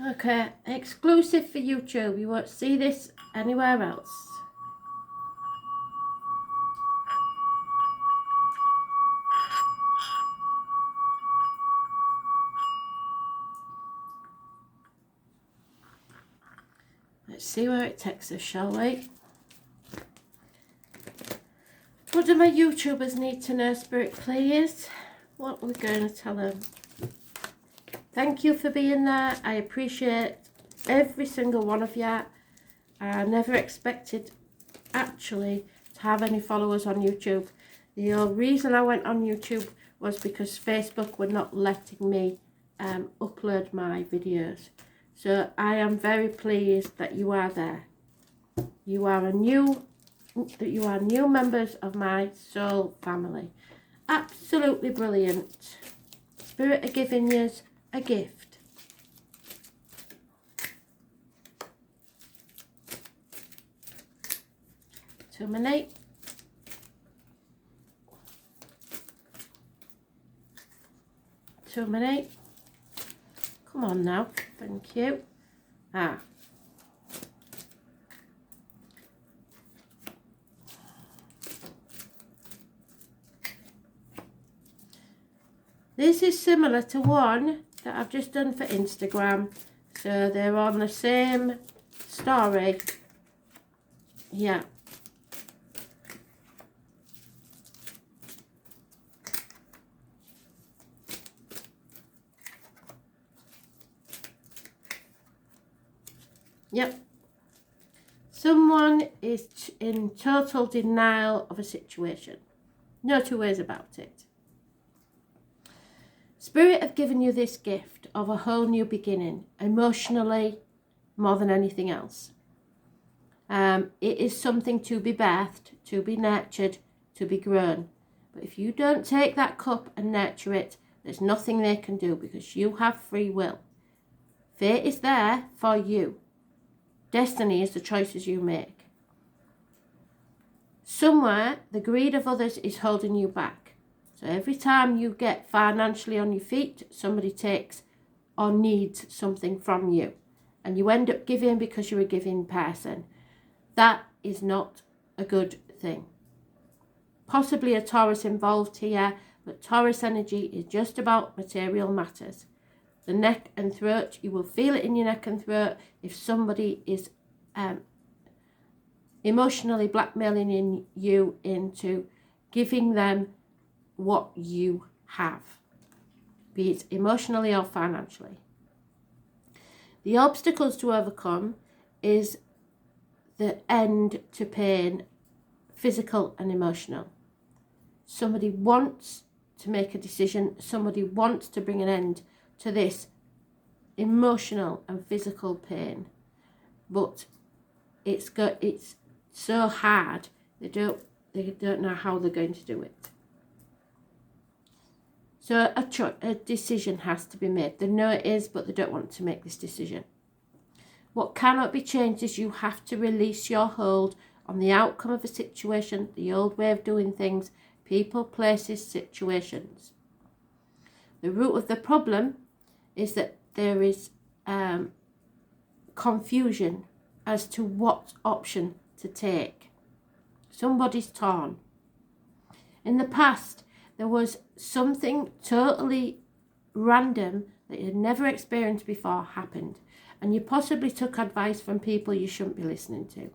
Okay, exclusive for YouTube. You won't see this anywhere else. Let's see where it takes us, shall we? What do my YouTubers need to know, Spirit, please? What are we going to tell them? Thank you for being there. I appreciate every single one of you. I never expected, actually, to have any followers on YouTube. The reason I went on YouTube was because Facebook were not letting me upload my videos. So I am very pleased that you are there. You are new members of my soul family. Absolutely brilliant. Spirit are giving you a gift. Terminate. Terminate. Come on now. Thank you. This is similar to one that I've just done for Instagram. So they're on the same story. Yeah. Yep. Someone is in total denial of a situation. No two ways about it. Spirit have given you this gift of a whole new beginning, emotionally, more than anything else. It is something to be birthed, to be nurtured, to be grown. But if you don't take that cup and nurture it, there's nothing they can do because you have free will. Fate is there for you. Destiny is the choices you make. Somewhere, the greed of others is holding you back. So every time you get financially on your feet, somebody takes or needs something from you. And you end up giving because you're a giving person. That is not a good thing. Possibly a Taurus involved here, but Taurus energy is just about material matters. The neck and throat, you will feel it in your neck and throat if somebody is emotionally blackmailing you into giving them what you have, be it emotionally or financially. The obstacles to overcome is the end to pain, physical and emotional. Somebody wants to make a decision, somebody wants to bring an end to this emotional and physical pain, but it's so hard they don't know how they're going to do it. So a decision has to be made. They know it is, but they don't want to make this decision. What cannot be changed is you have to release your hold on the outcome of a situation, the old way of doing things, people, places, situations. The root of the problem is that there is confusion as to what option to take. Somebody's torn. In the past, there was something totally random that you had never experienced before happened, and you possibly took advice from people you shouldn't be listening to.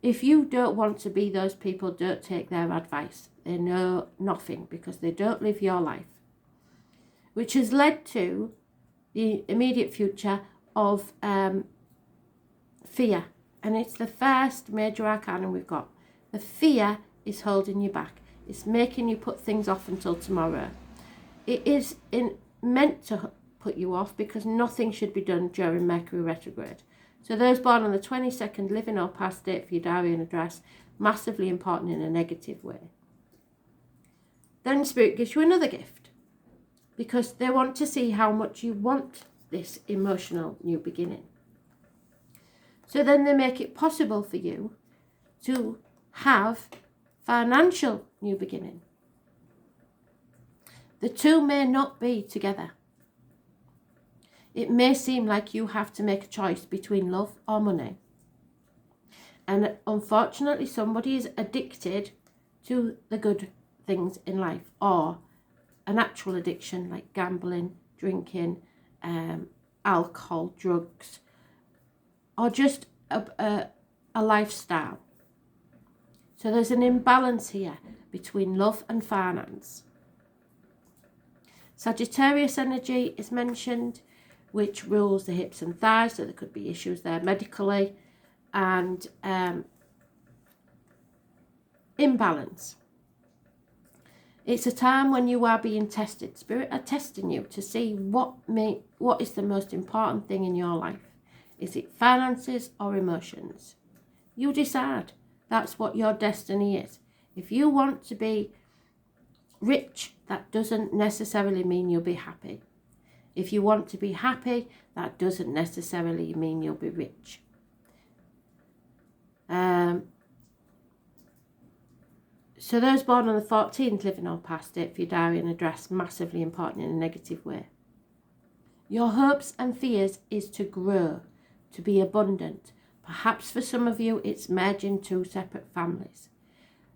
If you don't want to be those people, don't take their advice. They know nothing because they don't live your life, which has led to the immediate future of fear. And it's the first major arcana we've got. The fear is holding you back. It's making you put things off until tomorrow. It is meant to put you off because nothing should be done during Mercury retrograde. So those born on the 22nd, living or past date for your diary and address, massively important in a negative way. Then Spirit gives you another gift because they want to see how much you want this emotional new beginning. So then they make it possible for you to have financial new beginning. The two may not be together. it may seem like you have to make a choice between love or money. And unfortunately, somebody is addicted to the good things in life, or an actual addiction like gambling, drinking, alcohol, drugs, or just a lifestyle. So there's an imbalance here between love and finance. Sagittarius energy is mentioned, which rules the hips and thighs, so there could be issues there medically, and imbalance. It's a time when you are being tested. Spirit are testing you to see what is the most important thing in your life. Is it finances or emotions? You decide. That's what your destiny is. If you want to be rich, that doesn't necessarily mean you'll be happy. If you want to be happy, that doesn't necessarily mean you'll be rich. So those born on the 14th, living on past it for your diary and address, massively important in a negative way. Your hopes and fears is to grow, to be abundant. Perhaps for some of you, it's merging two separate families.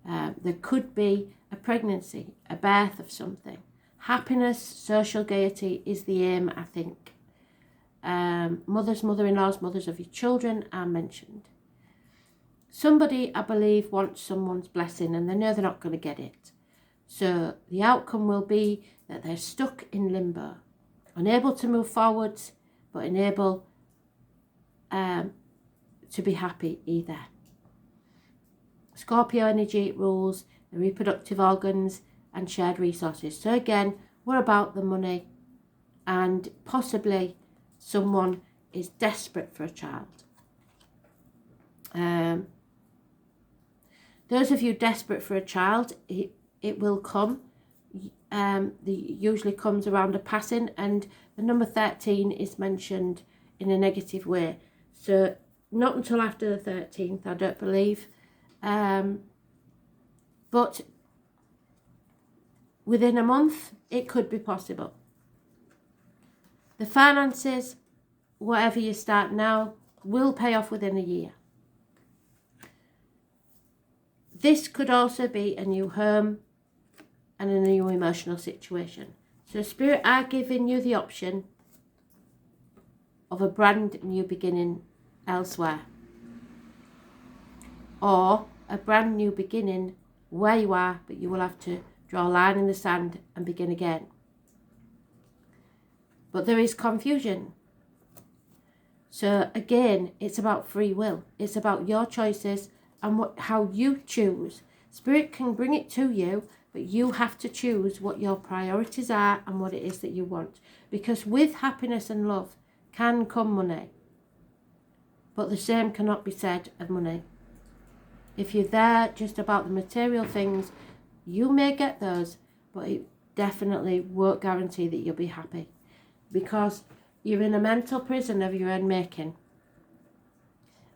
There could be a pregnancy, a birth of something. Happiness, social gaiety is the aim, I think. Mothers, mother-in-laws, mothers of your children are mentioned. Somebody, I believe, wants someone's blessing and they know they're not going to get it. So the outcome will be that they're stuck in limbo, unable to move forwards, but unable to be happy either. Scorpio energy rules the reproductive organs and shared resources. So again, we're about the money, and possibly someone is desperate for a child. Those of you desperate for a child, it will come. Usually comes around a passing, and the number 13 is mentioned in a negative way. So not until after the 13th, I don't believe. But within a month, it could be possible. The finances, whatever you start now, will pay off within a year. This could also be a new home and a new emotional situation. So Spirit are giving you the option of a brand new beginning elsewhere, or a brand new beginning where you are, but you will have to draw a line in the sand and begin again. But there is confusion. So again, it's about free will. It's about your choices and how you choose. Spirit can bring it to you, but you have to choose what your priorities are and what it is that you want. Because with happiness and love can come money. But the same cannot be said of money. If you're there just about the material things, you may get those, but it definitely won't guarantee that you'll be happy. Because you're in a mental prison of your own making.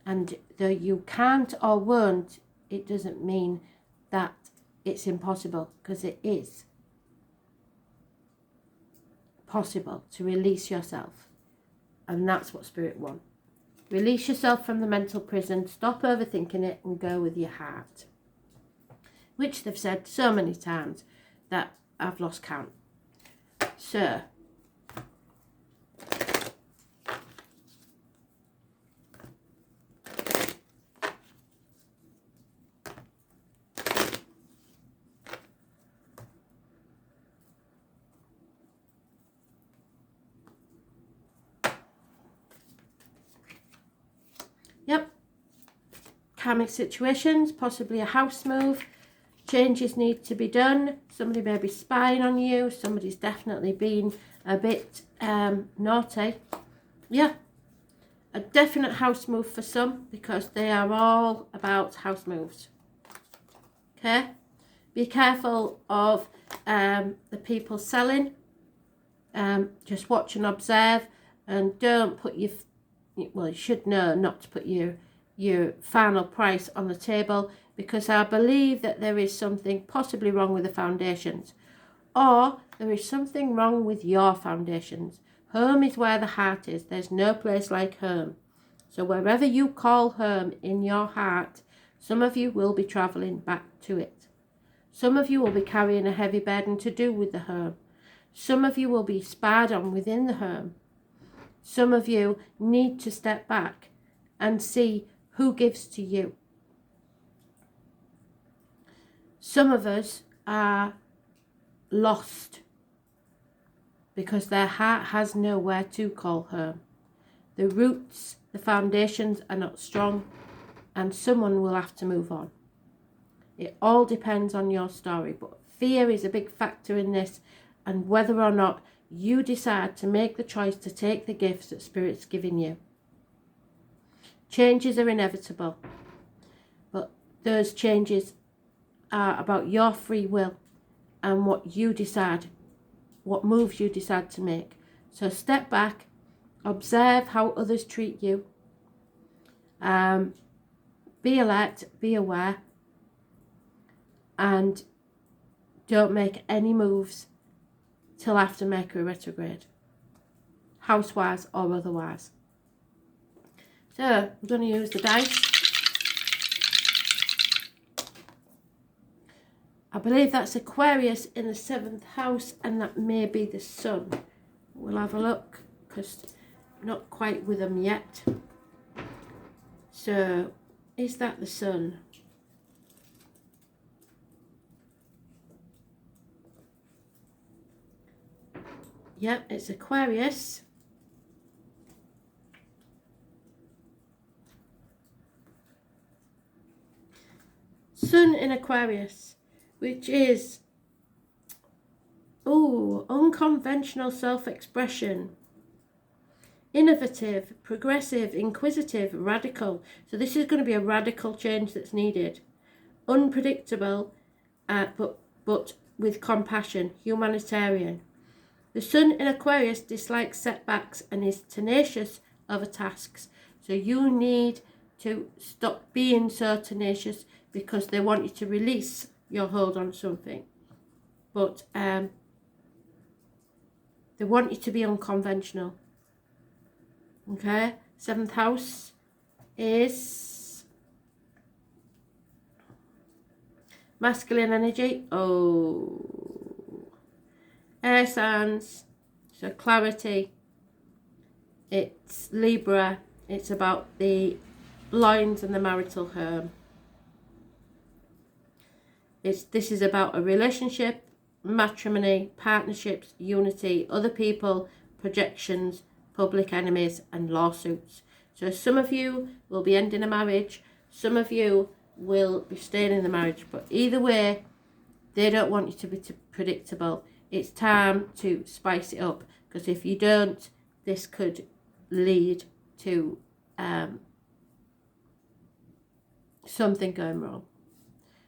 And though you can't or won't, it doesn't mean that it's impossible, because it is possible to release yourself. And that's what Spirit wants. Release yourself from the mental prison, stop overthinking it, and go with your heart. Which they've said so many times that I've lost count. So, yep, karmic situations, possibly a house move, changes need to be done, somebody may be spying on you, somebody's definitely been a bit naughty. Yeah, a definite house move for some, because they are all about house moves. Okay, be careful of the people selling. Just watch and observe, and don't put your, well, you should know not to put your final price on the table, because I believe that there is something possibly wrong with the foundations, or there is something wrong with your foundations. Home is where the heart is. There's no place like home. So wherever you call home in your heart, some of you will be travelling back to it. Some of you will be carrying a heavy burden to do with the home. Some of you will be sparred on within the home. Some of you need to step back and see who gives to you. Some of us are lost because their heart has nowhere to call home. The roots, the foundations are not strong, and someone will have to move on. It all depends on your story, but fear is a big factor in this, and whether or not you decide to make the choice to take the gifts that Spirit's giving you. Changes are inevitable, but those changes are about your free will and what you decide, what moves you decide to make. So step back, observe how others treat you, be alert, be aware, and don't make any moves till after Mercury retrograde, house-wise or otherwise. So I'm going to use the dice. I believe that's Aquarius in the 7th house, and that may be the Sun. We'll have a look, because not quite with them yet. So, is that the Sun? Yep, it's Aquarius. Sun in Aquarius, which is, unconventional self-expression. Innovative, progressive, inquisitive, radical. So this is going to be a radical change that's needed. Unpredictable, but with compassion, humanitarian. The Sun in Aquarius dislikes setbacks and is tenacious over tasks. So you need to stop being so tenacious, because they want you to release your hold on something. But they want you to be unconventional. Okay? 7th house is masculine energy. Air signs, so clarity. It's Libra. It's about the lines and the marital home. This is about a relationship, matrimony, partnerships, unity, other people, projections, public enemies, and lawsuits. So some of you will be ending a marriage. Some of you will be staying in the marriage. But either way, they don't want you to be predictable. It's time to spice it up, because if you don't, this could lead to something going wrong.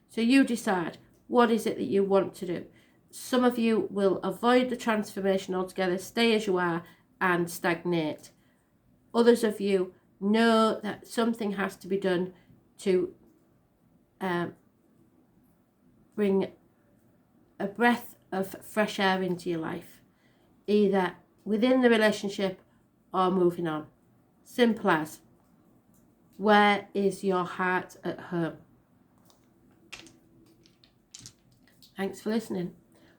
So you decide, what is it that you want to do? Some of you will avoid the transformation altogether, stay as you are and stagnate. Others of you know that something has to be done to bring a breath of fresh air into your life, either within the relationship or moving on. Simple as. Where is your heart at home? Thanks for listening.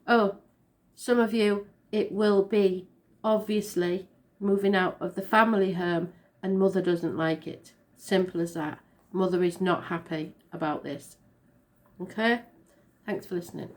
Some of you, it will be obviously moving out of the family home, and mother doesn't like it. Simple as that. Mother is not happy about this. Okay? Thanks for listening.